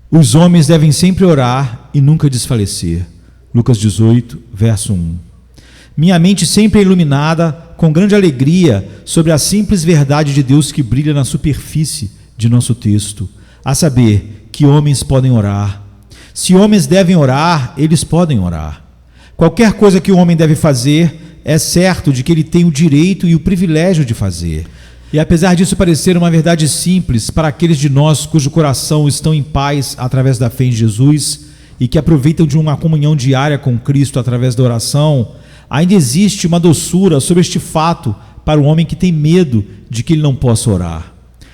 Os homens devem sempre orar e nunca desfalecer. Lucas 18, verso 1. Minha mente sempre é iluminada com grande alegria sobre a simples verdade de Deus que brilha na superfície de nosso texto, a saber, que homens podem orar. Se homens devem orar, eles podem orar. Qualquer coisa que o homem deve fazer, é certo de que ele tem o direito e o privilégio de fazer. E apesar disso parecer uma verdade simples para aqueles de nós cujo coração estão em paz através da fé em Jesus e que aproveitam de uma comunhão diária com Cristo através da oração, ainda existe uma doçura sobre este fato para o homem que tem medo de que ele não possa orar.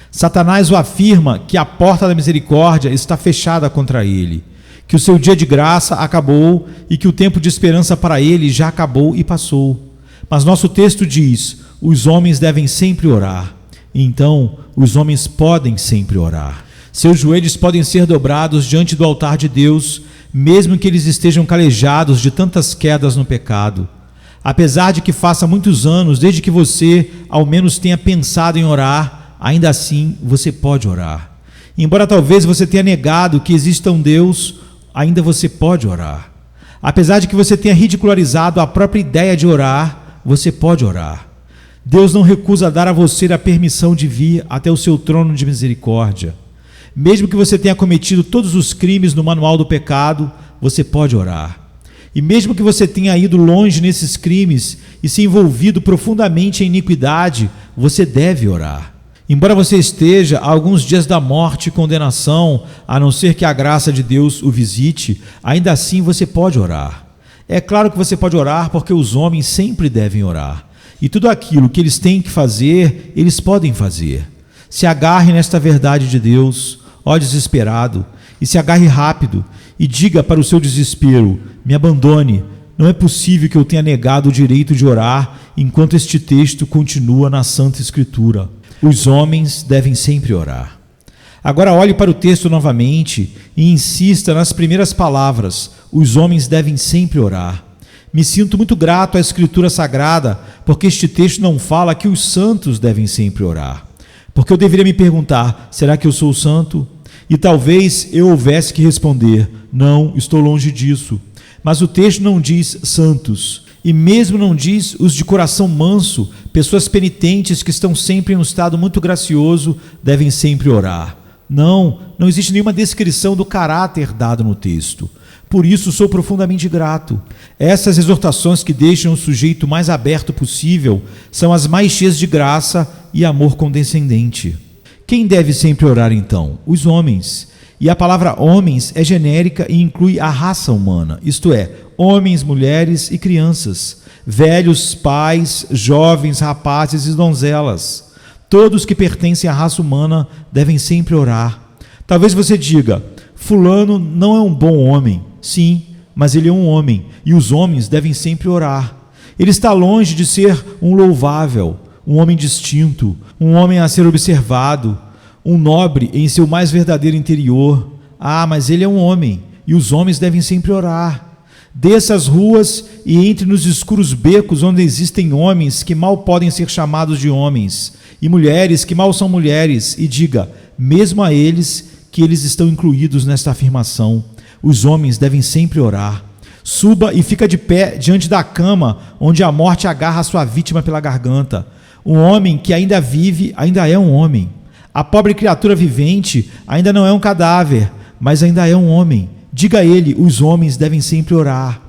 Satanás o afirma que a porta da misericórdia está fechada contra ele, que o seu dia de graça acabou e que o tempo de esperança para ele já acabou e passou. Mas nosso texto diz: os homens devem sempre orar. Então, os homens podem sempre orar. Seus joelhos podem ser dobrados diante do altar de Deus, mesmo que eles estejam calejados de tantas quedas no pecado. Apesar de que faça muitos anos desde que você, ao menos, tenha pensado em orar, ainda assim você pode orar. Embora talvez você tenha negado que exista um Deus, ainda você pode orar. Apesar de que você tenha ridicularizado a própria ideia de orar, você pode orar. Deus não recusa dar a você a permissão de vir até o seu trono de misericórdia. Mesmo que você tenha cometido todos os crimes no manual do pecado, você pode orar. E mesmo que você tenha ido longe nesses crimes e se envolvido profundamente em iniquidade, você deve orar. Embora você esteja a alguns dias da morte e condenação, a não ser que a graça de Deus o visite, ainda assim você pode orar. É claro que você pode orar porque os homens sempre devem orar. E tudo aquilo que eles têm que fazer, eles podem fazer. Se agarre nesta verdade de Deus, ó desesperado, e se agarre rápido, e diga para o seu desespero: me abandone, não é possível que eu tenha negado o direito de orar enquanto este texto continua na Santa Escritura. Os homens devem sempre orar. Agora olhe para o texto novamente e insista nas primeiras palavras: os homens devem sempre orar. Me sinto muito grato à Escritura Sagrada, porque este texto não fala que os santos devem sempre orar. Porque eu deveria me perguntar: será que eu sou santo? E talvez eu houvesse que responder: não, estou longe disso. Mas o texto não diz santos, e mesmo não diz os de coração manso, pessoas penitentes que estão sempre em um estado muito gracioso, devem sempre orar. Não existe nenhuma descrição do caráter dado no texto. Por isso sou profundamente grato. Essas exortações que deixam o sujeito mais aberto possível são as mais cheias de graça e amor condescendente. Quem deve sempre orar então? Os homens. E a palavra homens é genérica e inclui a raça humana, isto é, homens, mulheres e crianças, velhos, pais, jovens, rapazes e donzelas. Todos que pertencem à raça humana devem sempre orar. Talvez você diga: fulano não é um bom homem. Sim, mas ele é um homem, e os homens devem sempre orar. Ele está longe de ser um louvável, um homem distinto, um homem a ser observado, um nobre em seu mais verdadeiro interior. Mas ele é um homem, e os homens devem sempre orar. Desça as ruas e entre nos escuros becos onde existem homens que mal podem ser chamados de homens, e mulheres que mal são mulheres, e diga, mesmo a eles, que eles estão incluídos nesta afirmação. Os homens devem sempre orar. Suba e fica de pé diante da cama onde a morte agarra a sua vítima pela garganta. Um homem que ainda vive, ainda é um homem. A pobre criatura vivente ainda não é um cadáver, mas ainda é um homem. Diga a ele: os homens devem sempre orar.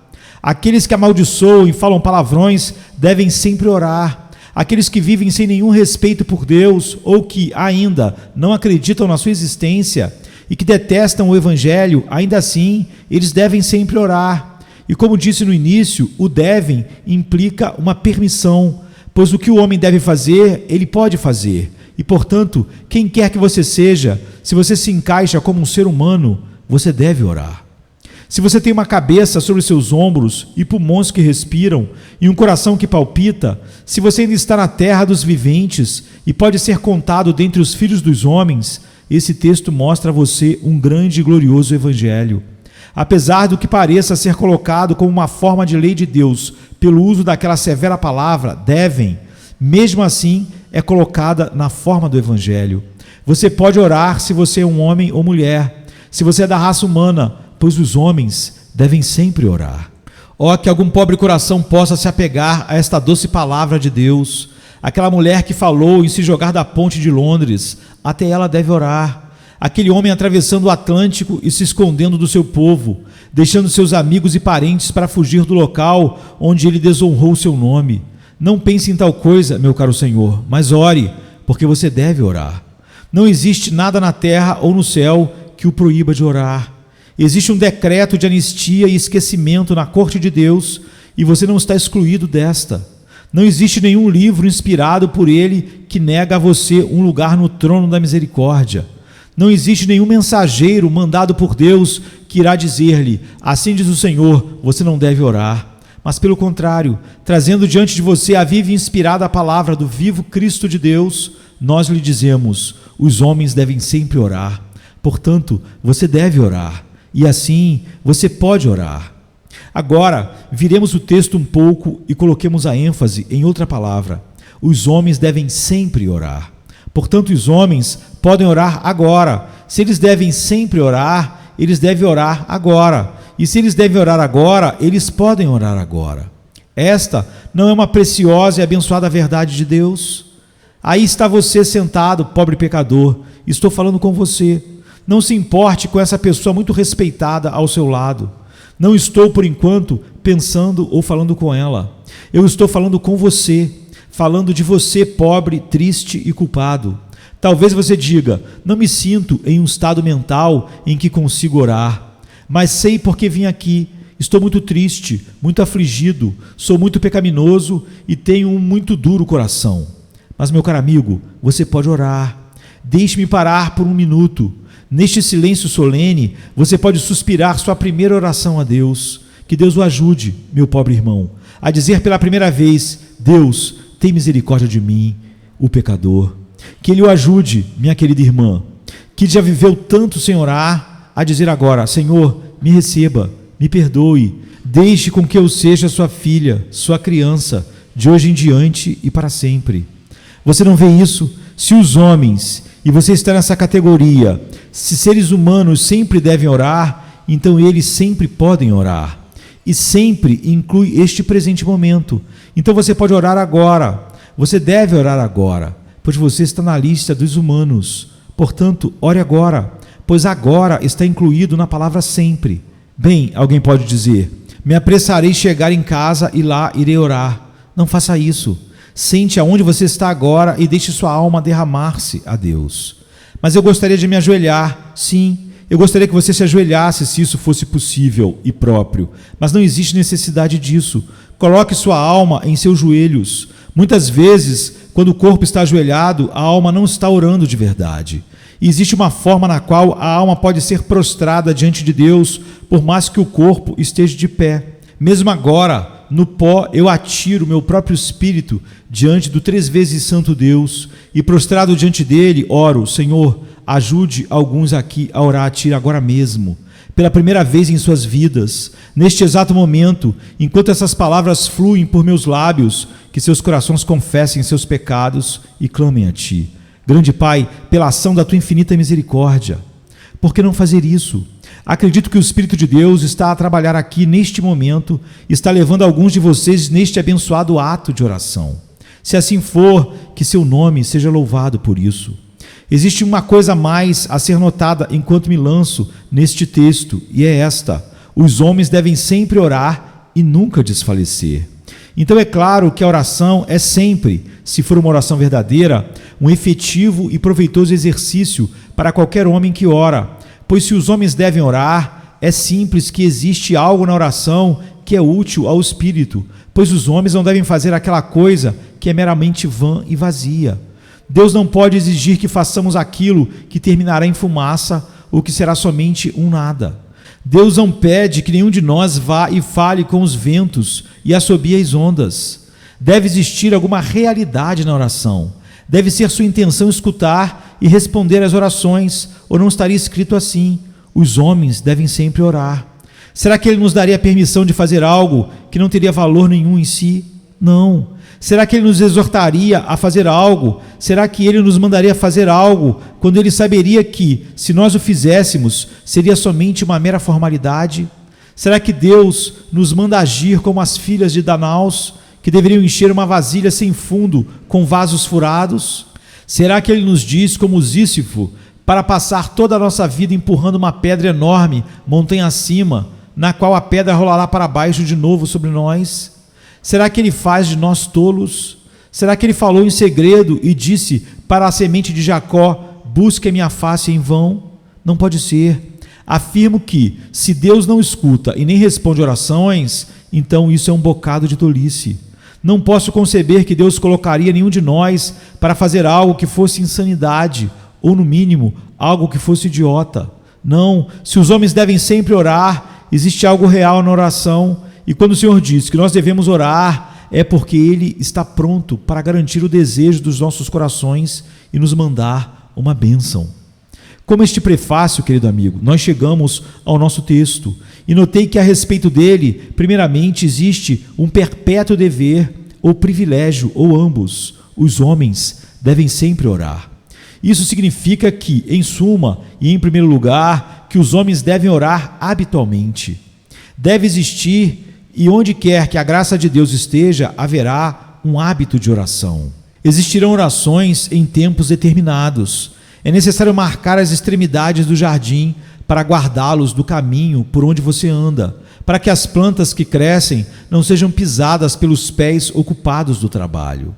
Aqueles que amaldiçoam e falam palavrões devem sempre orar. Aqueles que vivem sem nenhum respeito por Deus ou que ainda não acreditam na sua existência e que detestam o Evangelho, ainda assim, eles devem sempre orar. E como disse no início, o devem implica uma permissão, pois o que o homem deve fazer, ele pode fazer. E, portanto, quem quer que você seja, se você se encaixa como um ser humano, você deve orar. Se você tem uma cabeça sobre seus ombros e pulmões que respiram e um coração que palpita, se você ainda está na terra dos viventes e pode ser contado dentre os filhos dos homens, esse texto mostra a você um grande e glorioso evangelho. Apesar do que pareça ser colocado como uma forma de lei de Deus pelo uso daquela severa palavra, devem, mesmo assim é colocada na forma do evangelho. Você pode orar se você é um homem ou mulher. Se você é da raça humana, pois os homens devem sempre orar. Ó, que algum pobre coração possa se apegar a esta doce palavra de Deus. Aquela mulher que falou em se jogar da ponte de Londres, até ela deve orar. Aquele homem atravessando o Atlântico e se escondendo do seu povo, deixando seus amigos e parentes para fugir do local onde ele desonrou o seu nome. Não pense em tal coisa, meu caro Senhor, mas ore, porque você deve orar. Não existe nada na terra ou no céu que o proíba de orar. Existe um decreto de anistia e esquecimento na corte de Deus e você não está excluído desta. Não existe nenhum livro inspirado por ele que nega a você um lugar no trono da misericórdia. Não existe nenhum mensageiro mandado por Deus que irá dizer-lhe: assim diz o Senhor, você não deve orar. Mas pelo contrário, trazendo diante de você a viva e inspirada palavra do vivo Cristo de Deus, nós lhe dizemos: os homens devem sempre orar. Portanto, você deve orar, e assim você pode orar. Agora, viremos o texto um pouco e coloquemos a ênfase em outra palavra. Os homens devem sempre orar. Portanto, os homens podem orar agora. Se eles devem sempre orar, eles devem orar agora. E se eles devem orar agora, eles podem orar agora. Esta não é uma preciosa e abençoada verdade de Deus? Aí está você sentado, pobre pecador. Estou falando com você. Não se importe com essa pessoa muito respeitada ao seu lado. Não estou, por enquanto, pensando ou falando com ela. Eu estou falando com você, falando de você, pobre, triste e culpado. Talvez você diga: não me sinto em um estado mental em que consigo orar, mas sei porque vim aqui. Estou muito triste, muito afligido, sou muito pecaminoso e tenho um muito duro coração. Mas, meu caro amigo, você pode orar. Deixe-me parar por um minuto. Neste silêncio solene, você pode suspirar sua primeira oração a Deus. Que Deus o ajude, meu pobre irmão, a dizer pela primeira vez: Deus, tem misericórdia de mim, o pecador. Que Ele o ajude, minha querida irmã, que já viveu tanto sem orar, a dizer agora: Senhor, me receba, me perdoe, deixe com que eu seja sua filha, sua criança, de hoje em diante e para sempre. Você não vê isso? Se os homens, e você está nessa categoria, se seres humanos sempre devem orar, então eles sempre podem orar. E sempre inclui este presente momento. Então você pode orar agora. Você deve orar agora, pois você está na lista dos humanos. Portanto, ore agora, pois agora está incluído na palavra sempre. Bem, alguém pode dizer: me apressarei chegar em casa e lá irei orar. Não faça isso. Sente aonde você está agora e deixe sua alma derramar-se a Deus. Mas eu gostaria de me ajoelhar. Sim, eu gostaria que você se ajoelhasse se isso fosse possível e próprio. Mas não existe necessidade disso. Coloque sua alma em seus joelhos. Muitas vezes, quando o corpo está ajoelhado, a alma não está orando de verdade. E existe uma forma na qual a alma pode ser prostrada diante de Deus, por mais que o corpo esteja de pé. Mesmo agora, no pó, eu atiro meu próprio espírito diante do 3 vezes santo Deus e prostrado diante dele, oro: Senhor, ajude alguns aqui a orar a ti agora mesmo, pela primeira vez em suas vidas, neste exato momento, enquanto essas palavras fluem por meus lábios, que seus corações confessem seus pecados e clamem a ti. Grande Pai, pela ação da tua infinita misericórdia, por que não fazer isso? Acredito que o Espírito de Deus está a trabalhar aqui neste momento, está levando alguns de vocês neste abençoado ato de oração. Se assim for, que seu nome seja louvado por isso. Existe uma coisa a mais a ser notada enquanto me lanço neste texto, e é esta: os homens devem sempre orar e nunca desfalecer. Então é claro que a oração é sempre, se for uma oração verdadeira, um efetivo e proveitoso exercício para qualquer homem que ora. Pois se os homens devem orar, é simples que existe algo na oração que é útil ao espírito, pois os homens não devem fazer aquela coisa que é meramente vã e vazia. Deus não pode exigir que façamos aquilo que terminará em fumaça ou que será somente um nada. Deus não pede que nenhum de nós vá e fale com os ventos e assobie as ondas. Deve existir alguma realidade na oração. Deve ser sua intenção escutar e responder às orações, ou não estaria escrito assim: os homens devem sempre orar. Será que ele nos daria permissão de fazer algo que não teria valor nenhum em si? Não. Será que ele nos exortaria a fazer algo? Será que ele nos mandaria fazer algo quando ele saberia que, se nós o fizéssemos, seria somente uma mera formalidade? Será que Deus nos manda agir como as filhas de Danaus, que deveriam encher uma vasilha sem fundo com vasos furados? Será que ele nos diz, como Sísifo, para passar toda a nossa vida empurrando uma pedra enorme, montanha acima, na qual a pedra rolará para baixo de novo sobre nós? Será que ele faz de nós tolos? Será que ele falou em segredo e disse para a semente de Jacó: busque a minha face em vão? Não pode ser. Afirmo que, se Deus não escuta e nem responde orações, então isso é um bocado de tolice. Não posso conceber que Deus colocaria nenhum de nós para fazer algo que fosse insanidade, ou no mínimo, algo que fosse idiota. Não, se os homens devem sempre orar, existe algo real na oração, e quando o Senhor diz que nós devemos orar, é porque Ele está pronto para garantir o desejo dos nossos corações e nos mandar uma bênção. Como este prefácio, querido amigo, nós chegamos ao nosso texto e notei que a respeito dele, primeiramente, existe um perpétuo dever ou privilégio, ou ambos. Os homens devem sempre orar. Isso significa que, em suma e em primeiro lugar, que os homens devem orar habitualmente. Deve existir, e onde quer que a graça de Deus esteja, haverá um hábito de oração. Existirão orações em tempos determinados. É necessário marcar as extremidades do jardim para guardá-los do caminho por onde você anda, para que as plantas que crescem não sejam pisadas pelos pés ocupados do trabalho.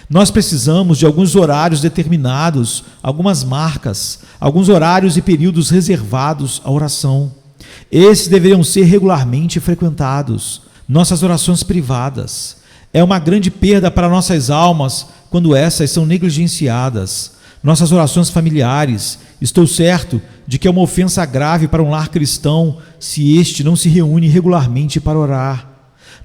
Nós precisamos de alguns horários determinados, algumas marcas, alguns horários e períodos reservados à oração. Esses deveriam ser regularmente frequentados. Nossas orações privadas. É uma grande perda para nossas almas quando essas são negligenciadas. Nossas orações familiares. Estou certo de que é uma ofensa grave para um lar cristão se este não se reúne regularmente para orar.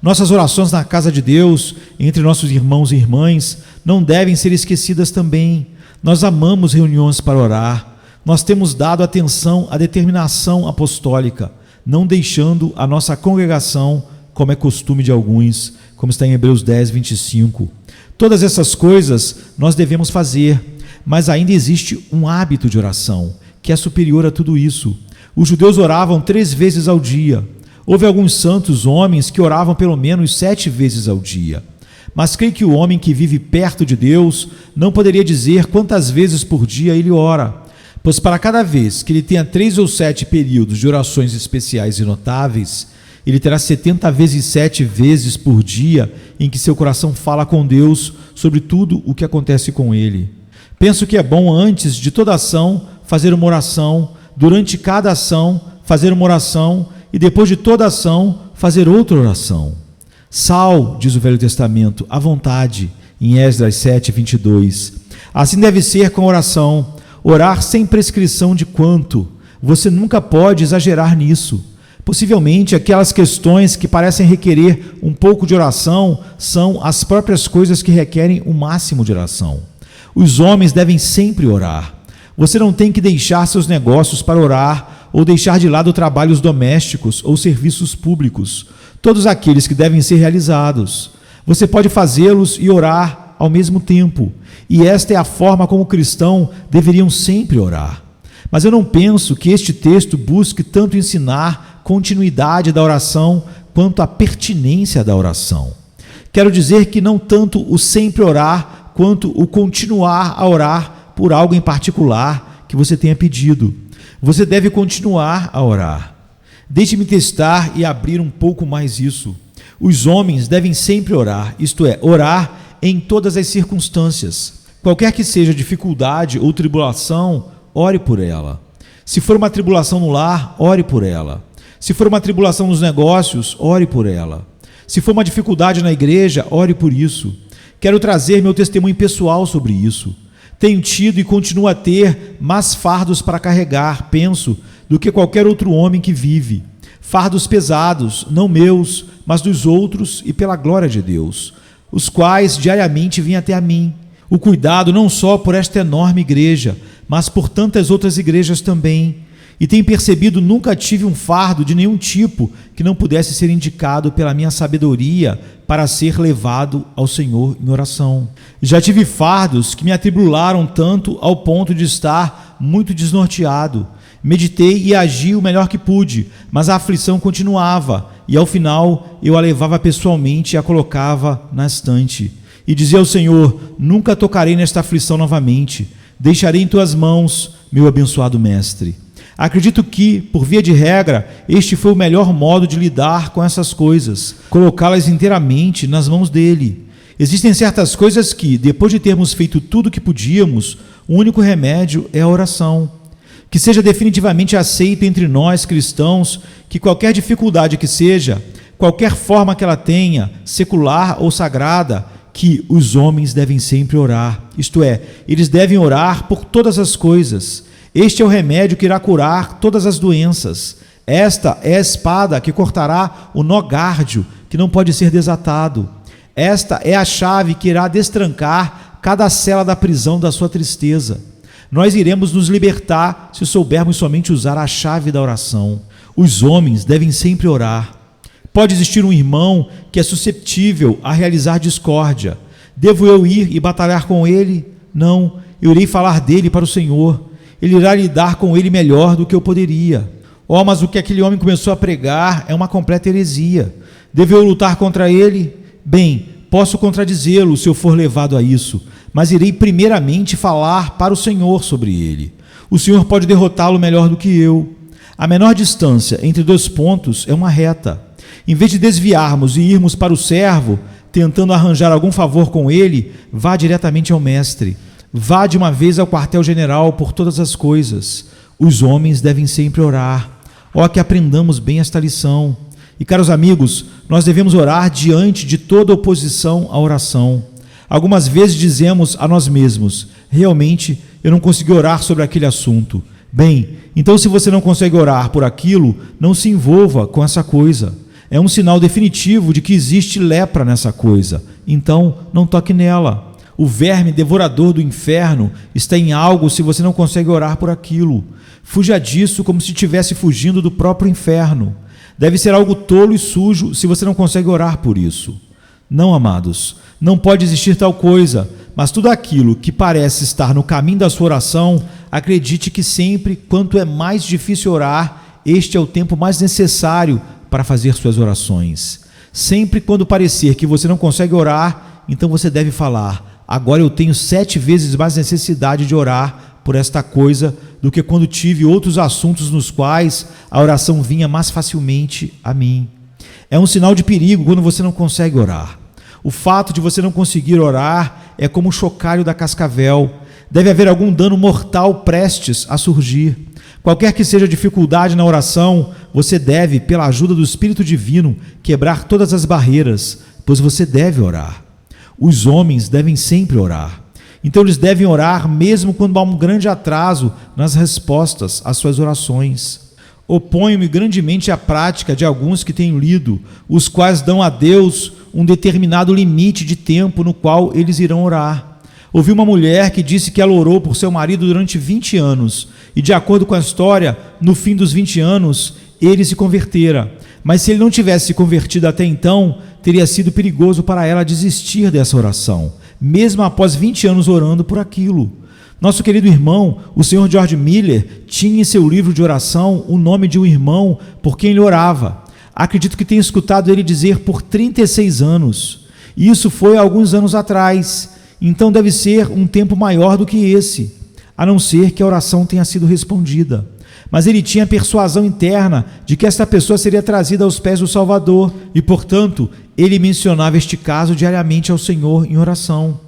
Nossas orações na casa de Deus, entre nossos irmãos e irmãs, não devem ser esquecidas também. Nós amamos reuniões para orar. Nós temos dado atenção à determinação apostólica, não deixando a nossa congregação, como é costume de alguns, como está em Hebreus 10, 25. Todas essas coisas nós devemos fazer, mas ainda existe um hábito de oração, que é superior a tudo isso. Os judeus oravam 3 vezes ao dia. Houve alguns santos homens que oravam pelo menos 7 vezes ao dia. Mas creio que o homem que vive perto de Deus não poderia dizer quantas vezes por dia ele ora, pois para cada vez que ele tenha 3 ou 7 períodos de orações especiais e notáveis, ele terá 70 vezes 7 vezes por dia em que seu coração fala com Deus sobre tudo o que acontece com ele. Penso que é bom, antes de toda ação, fazer uma oração, durante cada ação, fazer uma oração, e depois de toda ação, fazer outra oração. Sal, diz o Velho Testamento, à vontade, em Esdras 7, 22. Assim deve ser com a oração, orar sem prescrição de quanto. Você nunca pode exagerar nisso. Possivelmente, aquelas questões que parecem requerer um pouco de oração são as próprias coisas que requerem o máximo de oração. Os homens devem sempre orar. Você não tem que deixar seus negócios para orar ou deixar de lado trabalhos domésticos ou serviços públicos, todos aqueles que devem ser realizados. Você pode fazê-los e orar ao mesmo tempo, e esta é a forma como o cristão deveriam sempre orar. Mas eu não penso que este texto busque tanto ensinar continuidade da oração quanto a pertinência da oração. Quero dizer que não tanto o sempre orar, quanto o continuar a orar por algo em particular que você tenha pedido. Você deve continuar a orar. Deixe-me testar e abrir um pouco mais isso. Os homens devem sempre orar, isto é, orar em todas as circunstâncias. Qualquer que seja dificuldade ou tribulação, ore por ela. Se for uma tribulação no lar, ore por ela. Se for uma tribulação nos negócios, ore por ela. Se for uma dificuldade na igreja, ore por isso. Quero trazer meu testemunho pessoal sobre isso. Tenho tido e continuo a ter mais fardos para carregar, penso, do que qualquer outro homem que vive. Fardos pesados, não meus, mas dos outros e pela glória de Deus, os quais diariamente vêm até a mim. O cuidado não só por esta enorme igreja, mas por tantas outras igrejas também. E tenho percebido, nunca tive um fardo de nenhum tipo que não pudesse ser indicado pela minha sabedoria para ser levado ao Senhor em oração. Já tive fardos que me atribularam tanto ao ponto de estar muito desnorteado. Meditei e agi o melhor que pude, mas a aflição continuava, e ao final eu a levava pessoalmente e a colocava na estante. E dizia ao Senhor: nunca tocarei nesta aflição novamente, deixarei em tuas mãos, meu abençoado mestre. Acredito que, por via de regra, este foi o melhor modo de lidar com essas coisas, colocá-las inteiramente nas mãos dele. Existem certas coisas que, depois de termos feito tudo o que podíamos, o único remédio é a oração. Que seja definitivamente aceito entre nós cristãos que qualquer dificuldade que seja, qualquer forma que ela tenha, secular ou sagrada, que os homens devem sempre orar. Isto é, eles devem orar por todas as coisas. Este é o remédio que irá curar todas as doenças. Esta é a espada que cortará o nó gárdio, que não pode ser desatado. Esta é a chave que irá destrancar cada cela da prisão da sua tristeza. Nós iremos nos libertar se soubermos somente usar a chave da oração. Os homens devem sempre orar. Pode existir um irmão que é susceptível a realizar discórdia. Devo eu ir e batalhar com ele? Não, eu irei falar dele para o Senhor. Ele irá lidar com ele melhor do que eu poderia. Oh, mas o que aquele homem começou a pregar é uma completa heresia. Devo eu lutar contra ele? Bem, posso contradizê-lo se eu for levado a isso, mas irei primeiramente falar para o Senhor sobre ele. O Senhor pode derrotá-lo melhor do que eu. A menor distância entre dois pontos é uma reta. Em vez de desviarmos e irmos para o servo, tentando arranjar algum favor com ele, vá diretamente ao mestre. Vá de uma vez ao quartel-general por todas as coisas. Os homens devem sempre orar. Ó, que aprendamos bem esta lição. E, caros amigos, nós devemos orar diante de toda oposição à oração. Algumas vezes dizemos a nós mesmos: realmente eu não consegui orar sobre aquele assunto. Bem, então se você não consegue orar por aquilo, não se envolva com essa coisa. É um sinal definitivo de que existe lepra nessa coisa. Então, não toque nela. O verme devorador do inferno está em algo se você não consegue orar por aquilo. Fuja disso como se estivesse fugindo do próprio inferno. Deve ser algo tolo e sujo se você não consegue orar por isso. Não, amados, não pode existir tal coisa, mas tudo aquilo que parece estar no caminho da sua oração, acredite que sempre, quanto é mais difícil orar, este é o tempo mais necessário para fazer suas orações. Sempre quando parecer que você não consegue orar, então você deve falar: agora eu tenho 7 vezes mais necessidade de orar por esta coisa do que quando tive outros assuntos nos quais a oração vinha mais facilmente a mim. É um sinal de perigo quando você não consegue orar. O fato de você não conseguir orar é como o chocalho da cascavel. Deve haver algum dano mortal prestes a surgir. Qualquer que seja a dificuldade na oração, você deve, pela ajuda do Espírito Divino, quebrar todas as barreiras, pois você deve orar. Os homens devem sempre orar. Então eles devem orar mesmo quando há um grande atraso nas respostas às suas orações. Oponho-me grandemente à prática de alguns que tenho lido, os quais dão a Deus um determinado limite de tempo no qual eles irão orar. Ouvi uma mulher que disse que ela orou por seu marido durante 20 anos, e de acordo com a história, no fim dos 20 anos, ele se convertera. Mas se ele não tivesse se convertido até então, teria sido perigoso para ela desistir dessa oração, mesmo após 20 anos orando por aquilo. Nosso querido irmão, o Sr. George Miller, tinha em seu livro de oração o nome de um irmão por quem ele orava. Acredito que tenha escutado ele dizer por 36 anos. E isso foi há alguns anos atrás. Então deve ser um tempo maior do que esse, a não ser que a oração tenha sido respondida. Mas ele tinha a persuasão interna de que esta pessoa seria trazida aos pés do Salvador e, portanto, ele mencionava este caso diariamente ao Senhor em oração.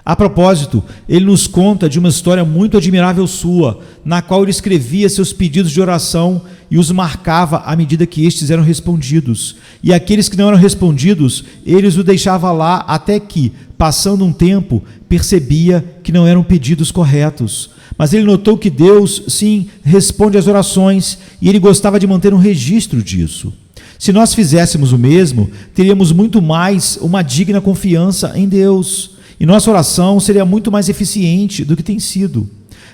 A propósito, ele nos conta de uma história muito admirável sua, na qual ele escrevia seus pedidos de oração e os marcava à medida que estes eram respondidos. E aqueles que não eram respondidos, ele os deixava lá até que, passando um tempo, percebia que não eram pedidos corretos. Mas ele notou que Deus, sim, responde às orações e ele gostava de manter um registro disso. Se nós fizéssemos o mesmo, teríamos muito mais uma digna confiança em Deus. E nossa oração seria muito mais eficiente do que tem sido.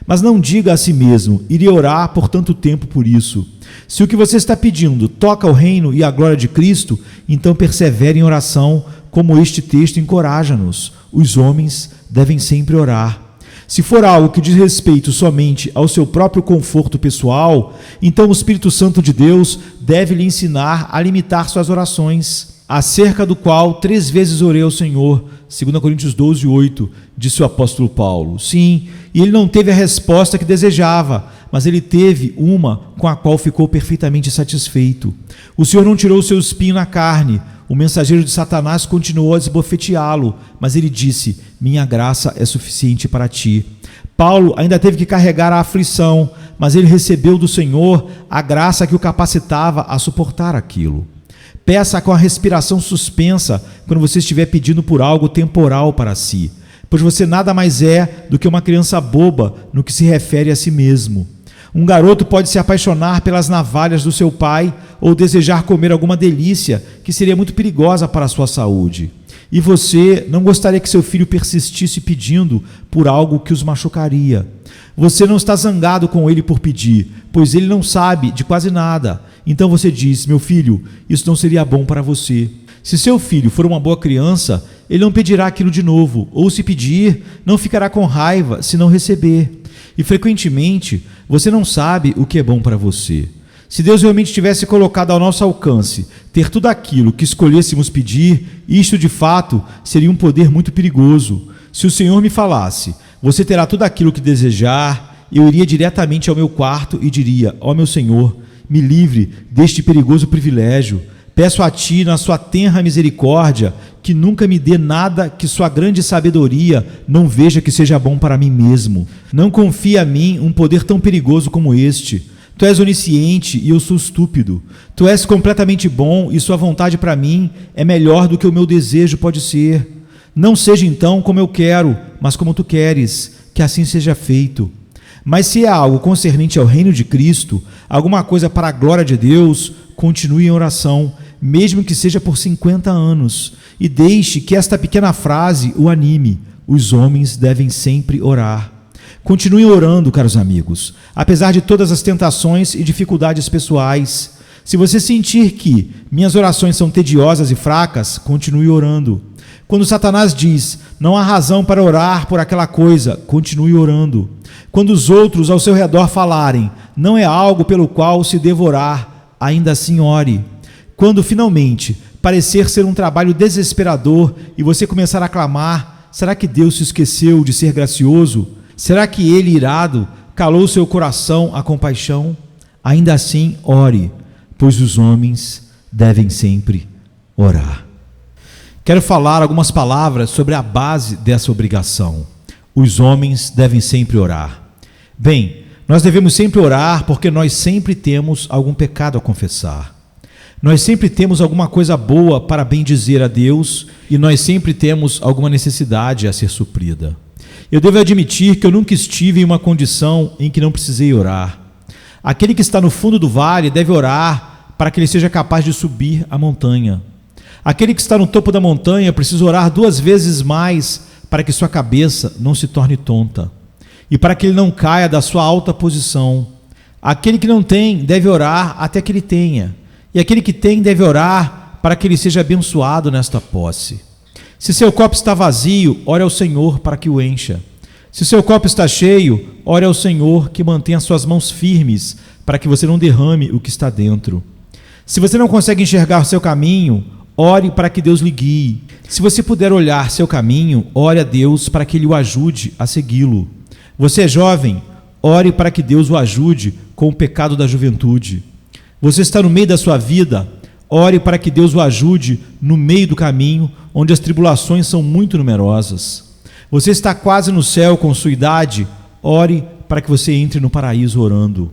Mas não diga a si mesmo, irei orar por tanto tempo por isso. Se o que você está pedindo toca o reino e a glória de Cristo, então persevere em oração, como este texto encoraja-nos. Os homens devem sempre orar. Se for algo que diz respeito somente ao seu próprio conforto pessoal, então o Espírito Santo de Deus deve lhe ensinar a limitar suas orações, acerca do qual 3 vezes orei ao Senhor, 2 Coríntios 12, 8, disse o apóstolo Paulo. Sim, e ele não teve a resposta que desejava, mas ele teve uma com a qual ficou perfeitamente satisfeito. O Senhor não tirou o seu espinho na carne. O mensageiro de Satanás continuou a esbofeteá-lo, mas ele disse: minha graça é suficiente para ti. Paulo ainda teve que carregar a aflição, mas ele recebeu do Senhor a graça que o capacitava a suportar aquilo. Peça com a respiração suspensa quando você estiver pedindo por algo temporal para si, pois você nada mais é do que uma criança boba no que se refere a si mesmo. Um garoto pode se apaixonar pelas navalhas do seu pai ou desejar comer alguma delícia que seria muito perigosa para a sua saúde. E você não gostaria que seu filho persistisse pedindo por algo que os machucaria. Você não está zangado com ele por pedir, pois ele não sabe de quase nada. Então você diz: meu filho, isso não seria bom para você. Se seu filho for uma boa criança, ele não pedirá aquilo de novo, ou se pedir, não ficará com raiva se não receber. E frequentemente, você não sabe o que é bom para você. Se Deus realmente tivesse colocado ao nosso alcance ter tudo aquilo que escolhêssemos pedir, isto de fato seria um poder muito perigoso. Se o Senhor me falasse: você terá tudo aquilo que desejar, eu iria diretamente ao meu quarto e diria: ó meu Senhor, me livre deste perigoso privilégio. Peço a ti, na sua tenra misericórdia, que nunca me dê nada que sua grande sabedoria não veja que seja bom para mim mesmo. Não confie a mim um poder tão perigoso como este. Tu és onisciente e eu sou estúpido. Tu és completamente bom e sua vontade para mim é melhor do que o meu desejo pode ser. Não seja então como eu quero, mas como tu queres, que assim seja feito. Mas se é algo concernente ao reino de Cristo, alguma coisa para a glória de Deus, continue em oração, mesmo que seja por 50 anos, e deixe que esta pequena frase o anime: os homens devem sempre orar. Continue orando, caros amigos, apesar de todas as tentações e dificuldades pessoais. Se você sentir que minhas orações são tediosas e fracas, continue orando. Quando Satanás diz: não há razão para orar por aquela coisa, continue orando. Quando os outros ao seu redor falarem: não é algo pelo qual se deva orar, ainda assim ore. Quando finalmente parecer ser um trabalho desesperador e você começar a clamar: será que Deus se esqueceu de ser gracioso? Será que ele, irado, calou seu coração à compaixão? Ainda assim ore, pois os homens devem sempre orar. Quero falar algumas palavras sobre a base dessa obrigação. Os homens devem sempre orar. Bem, nós devemos sempre orar porque nós sempre temos algum pecado a confessar. Nós sempre temos alguma coisa boa para bendizer a Deus e nós sempre temos alguma necessidade a ser suprida. Eu devo admitir que eu nunca estive em uma condição em que não precisei orar. Aquele que está no fundo do vale deve orar para que ele seja capaz de subir a montanha. Aquele que está no topo da montanha precisa orar 2 vezes mais para que sua cabeça não se torne tonta e para que ele não caia da sua alta posição. Aquele que não tem deve orar até que ele tenha, e aquele que tem deve orar para que ele seja abençoado nesta posse. Se seu copo está vazio, ore ao Senhor para que o encha. Se seu copo está cheio, ore ao Senhor que mantenha suas mãos firmes para que você não derrame o que está dentro. Se você não consegue enxergar o seu caminho, ore para que Deus lhe guie. Se você puder olhar seu caminho, ore a Deus para que Ele o ajude a segui-lo. Você é jovem, ore para que Deus o ajude com o pecado da juventude. Você está no meio da sua vida, ore para que Deus o ajude no meio do caminho, onde as tribulações são muito numerosas. Você está quase no céu com sua idade, ore para que você entre no paraíso orando.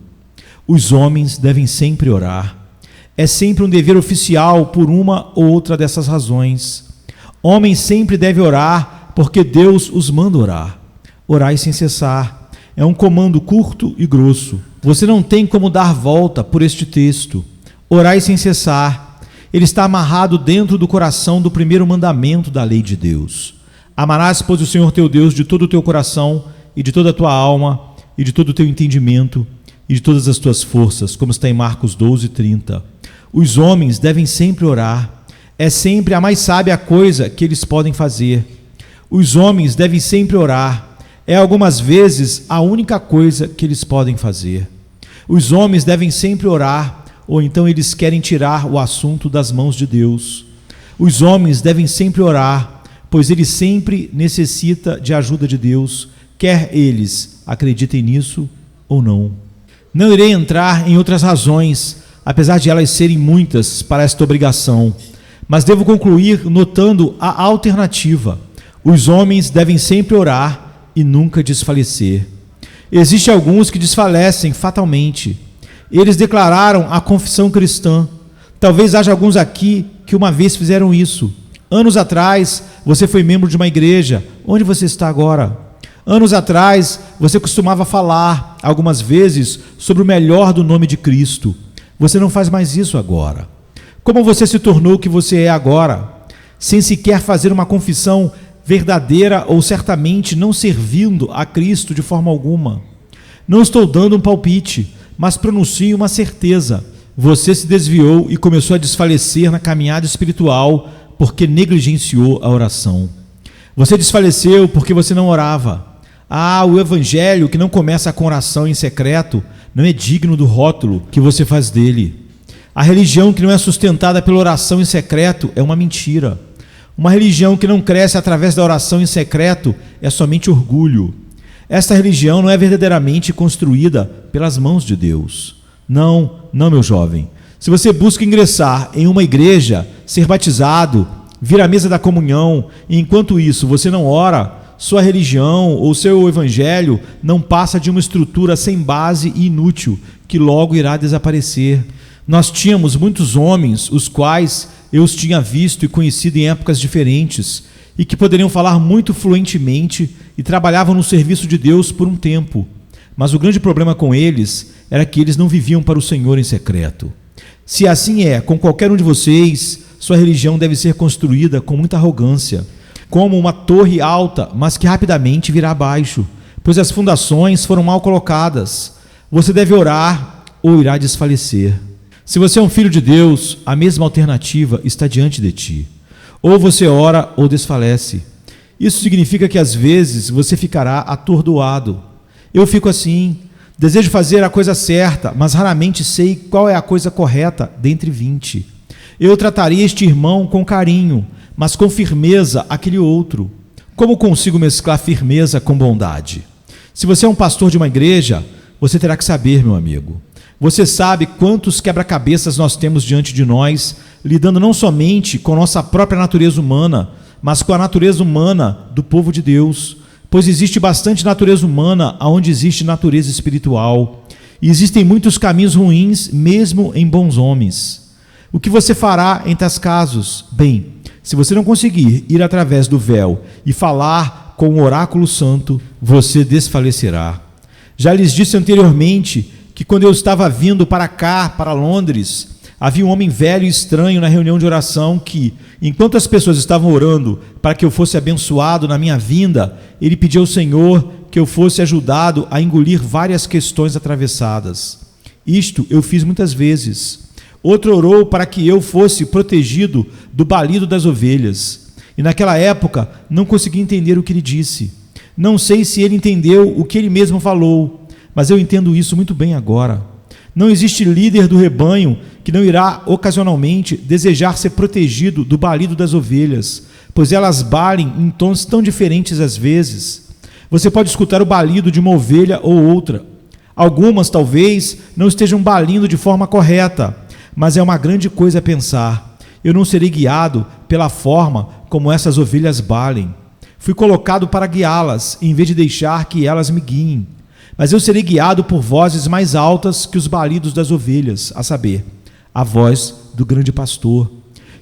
Os homens devem sempre orar. É sempre um dever oficial por uma ou outra dessas razões. Homens sempre devem orar porque Deus os manda orar. Orai sem cessar. É um comando curto e grosso. Você não tem como dar volta por este texto. Orai sem cessar. Ele está amarrado dentro do coração do primeiro mandamento da lei de Deus. Amarás, pois, o Senhor teu Deus de todo o teu coração e de toda a tua alma e de todo o teu entendimento e de todas as tuas forças, como está em Marcos 12:30. Os homens devem sempre orar. É sempre a mais sábia coisa que eles podem fazer. Os homens devem sempre orar. É algumas vezes a única coisa que eles podem fazer. Os homens devem sempre orar, ou então eles querem tirar o assunto das mãos de Deus. Os homens devem sempre orar, pois eles sempre necessitam de ajuda de Deus, quer eles acreditem nisso ou não. Não irei entrar em outras razões, apesar de elas serem muitas para esta obrigação, mas devo concluir notando a alternativa. Os homens devem sempre orar e nunca desfalecer. Existem alguns que desfalecem fatalmente. Eles declararam a confissão cristã. Talvez haja alguns aqui que uma vez fizeram isso. Anos atrás, você foi membro de uma igreja. Onde você está agora? Anos atrás, você costumava falar, algumas vezes, sobre o melhor do nome de Cristo. Você não faz mais isso agora. Como você se tornou o que você é agora? Sem sequer fazer uma confissão verdadeira ou certamente não servindo a Cristo de forma alguma. Não estou dando um palpite, mas pronuncio uma certeza. Você se desviou e começou a desfalecer na caminhada espiritual porque negligenciou a oração. Você desfaleceu porque você não orava. O evangelho que não começa com oração em secreto não é digno do rótulo que você faz dele. A religião que não é sustentada pela oração em secreto é uma mentira. Uma religião que não cresce através da oração em secreto é somente orgulho. Esta religião não é verdadeiramente construída pelas mãos de Deus. Não, meu jovem. Se você busca ingressar em uma igreja, ser batizado, vir à mesa da comunhão, e enquanto isso você não ora, sua religião ou seu evangelho não passa de uma estrutura sem base e inútil, que logo irá desaparecer. Nós tínhamos muitos homens, os quais eu os tinha visto e conhecido em épocas diferentes, e que poderiam falar muito fluentemente e trabalhavam no serviço de Deus por um tempo. Mas o grande problema com eles era que eles não viviam para o Senhor em secreto. Se assim é com qualquer um de vocês, sua religião deve ser construída com muita arrogância, como uma torre alta, mas que rapidamente virá abaixo, pois as fundações foram mal colocadas. Você deve orar ou irá desfalecer. Se você é um filho de Deus, a mesma alternativa está diante de ti. Ou você ora ou desfalece. Isso significa que às vezes você ficará atordoado. Eu fico assim, desejo fazer a coisa certa, mas raramente sei qual é a coisa correta dentre 20. Eu trataria este irmão com carinho, mas com firmeza aquele outro. Como consigo mesclar firmeza com bondade? Se você é um pastor de uma igreja, você terá que saber, meu amigo. Você sabe quantos quebra-cabeças nós temos diante de nós, lidando não somente com nossa própria natureza humana, mas com a natureza humana do povo de Deus, pois existe bastante natureza humana onde existe natureza espiritual, e existem muitos caminhos ruins, mesmo em bons homens. O que você fará em tais casos? Bem, se você não conseguir ir através do véu e falar com o oráculo santo, você desfalecerá. Já lhes disse anteriormente que quando eu estava vindo para cá, para Londres, havia um homem velho e estranho na reunião de oração que, enquanto as pessoas estavam orando para que eu fosse abençoado na minha vinda, ele pediu ao Senhor que eu fosse ajudado a engolir várias questões atravessadas. Isto eu fiz muitas vezes. Outro orou para que eu fosse protegido do balido das ovelhas. E naquela época não consegui entender o que ele disse. Não sei se ele entendeu o que ele mesmo falou, mas eu entendo isso muito bem agora. Não existe líder do rebanho que não irá ocasionalmente desejar ser protegido do balido das ovelhas, pois elas balem em tons tão diferentes às vezes. Você pode escutar o balido de uma ovelha ou outra. Algumas talvez não estejam balindo de forma correta, mas é uma grande coisa pensar: eu não serei guiado pela forma como essas ovelhas balem. Fui colocado para guiá-las, em vez de deixar que elas me guiem. Mas eu serei guiado por vozes mais altas que os balidos das ovelhas, a saber, a voz do grande pastor.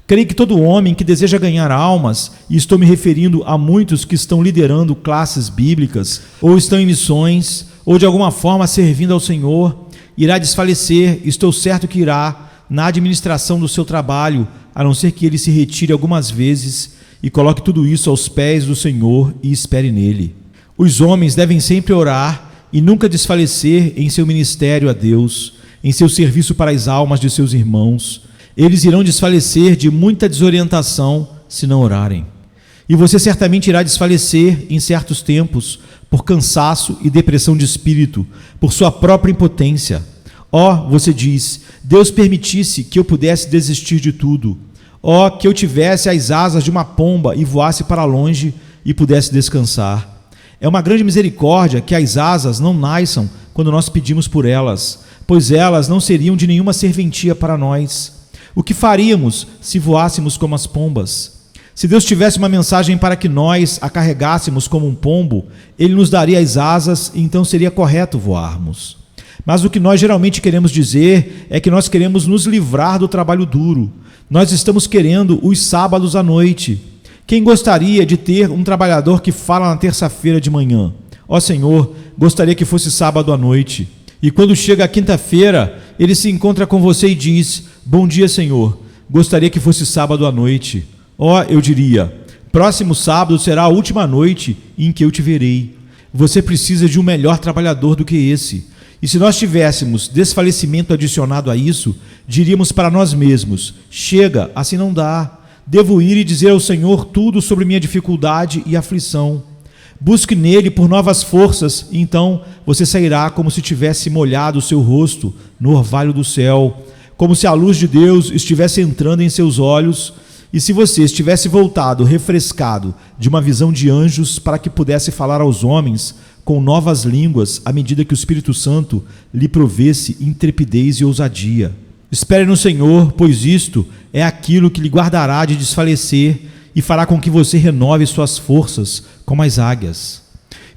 Creio que todo homem que deseja ganhar almas, e estou me referindo a muitos que estão liderando classes bíblicas, ou estão em missões, ou de alguma forma servindo ao Senhor, irá desfalecer, estou certo que irá, na administração do seu trabalho, a não ser que ele se retire algumas vezes e coloque tudo isso aos pés do Senhor e espere nele. Os homens devem sempre orar e nunca desfalecer em seu ministério a Deus, em seu serviço para as almas de seus irmãos. Eles irão desfalecer de muita desorientação se não orarem. E você certamente irá desfalecer em certos tempos por cansaço e depressão de espírito, por sua própria impotência. Você diz, Deus permitisse que eu pudesse desistir de tudo. Que eu tivesse as asas de uma pomba e voasse para longe e pudesse descansar. É uma grande misericórdia que as asas não nasçam quando nós pedimos por elas, pois elas não seriam de nenhuma serventia para nós. O que faríamos se voássemos como as pombas? Se Deus tivesse uma mensagem para que nós a carregássemos como um pombo, Ele nos daria as asas e então seria correto voarmos. Mas o que nós geralmente queremos dizer é que nós queremos nos livrar do trabalho duro. Nós estamos querendo os sábados à noite. Quem gostaria de ter um trabalhador que fala na terça-feira de manhã? Senhor, gostaria que fosse sábado à noite. E quando chega a quinta-feira, ele se encontra com você e diz, bom dia, Senhor, gostaria que fosse sábado à noite. Eu diria, próximo sábado será a última noite em que eu te verei. Você precisa de um melhor trabalhador do que esse. E se nós tivéssemos desfalecimento adicionado a isso, diríamos para nós mesmos, chega, assim não dá. Devo ir e dizer ao Senhor tudo sobre minha dificuldade e aflição. Busque nele por novas forças, e então você sairá como se tivesse molhado o seu rosto no orvalho do céu, como se a luz de Deus estivesse entrando em seus olhos, e se você estivesse voltado, refrescado, de uma visão de anjos para que pudesse falar aos homens com novas línguas à medida que o Espírito Santo lhe provesse intrepidez e ousadia. Espere no Senhor, pois isto é aquilo que lhe guardará de desfalecer e fará com que você renove suas forças como as águias.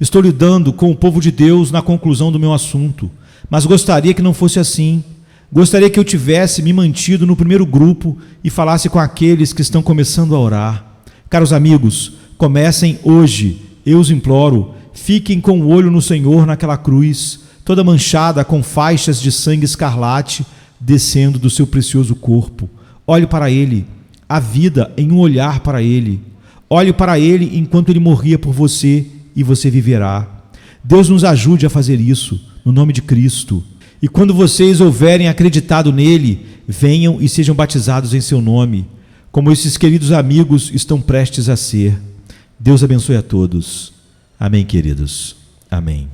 Estou lidando com o povo de Deus na conclusão do meu assunto, mas gostaria que não fosse assim. Gostaria que eu tivesse me mantido no primeiro grupo e falasse com aqueles que estão começando a orar. Caros amigos, comecem hoje, eu os imploro, fiquem com o olho no Senhor naquela cruz, toda manchada com faixas de sangue escarlate descendo do seu precioso corpo. Olhe para Ele, a vida em um olhar para Ele. Olhe para Ele enquanto Ele morria por você e você viverá. Deus nos ajude a fazer isso, no nome de Cristo. E quando vocês houverem acreditado nele, venham e sejam batizados em seu nome, como esses queridos amigos estão prestes a ser. Deus abençoe a todos. Amém, queridos. Amém.